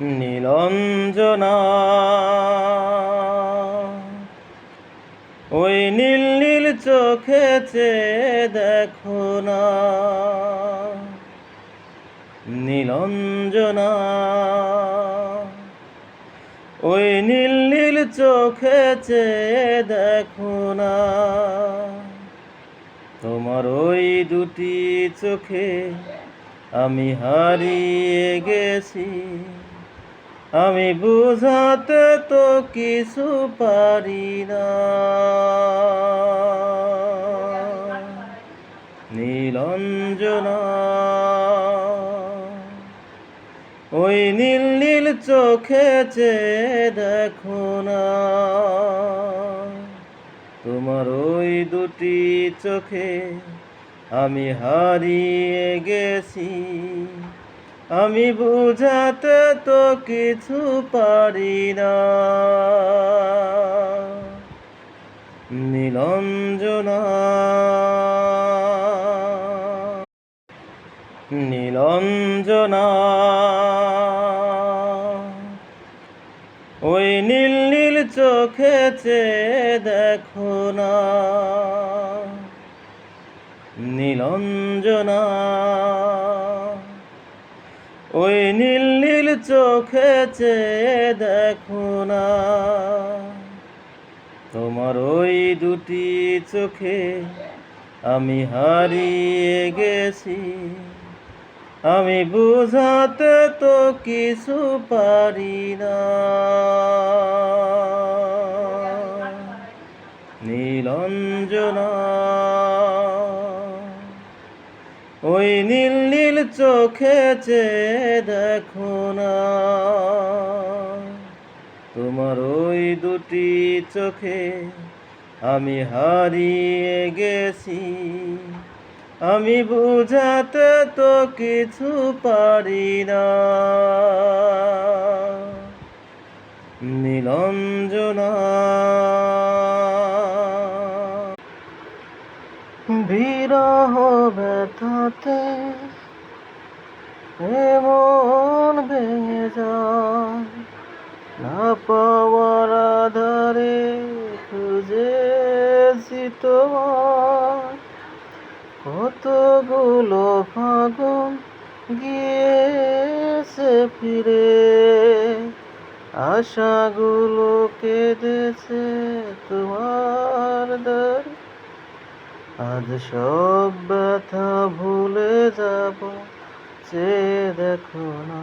নীলঞ্জনা ওই নীল নীল চোখে চেয়ে দেখো না, নীলঞ্জনা ওই নীল নীল চোখে চেয়ে দেখো না। তোমার ওই দুটি চোখে আমি হারিয়ে গেছি, আমি বুঝাতে তো কিছু পারি না। নীলঞ্জনা ওই নীল নীল চোখে চেয়ে দেখো না, তোমার ওই দুটি চোখে আমি হারিয়ে গেছি, আমি বুঝাতে তো কিছু পারি না। নীলঞ্জনা নীলঞ্জনা ওই নীল নীল চোখে চেয়ে দেখো না, নীলঞ্জনা ওই নীল নীল চোখে চেয়ে দেখো না, তোমার ওই দুটি চোখে আমি হারিয়ে গেছি, আমি বুঝাতে তো কিছু পারি না। নীলঞ্জনা ওই নীল নীল চোখে চেয়ে দেখো না, তোমার ওই দুটি চোখে আমি হারিয়ে গেছি, আমি বুঝাতে তো কিছু পারি না। নীলঞ্জনা বিরহ ব্যথাতে এমন ভেঙে যায়, না পাওয়ার আধারে খুঁজেছি তোমার, কতগুলো ফাগুন গিয়েছে ফিরে, আশাগুলো কেঁদেছে তোমার দ্বারে, আজ সব ব্যথা ভুলে যাব, চেয়ে দেখো না।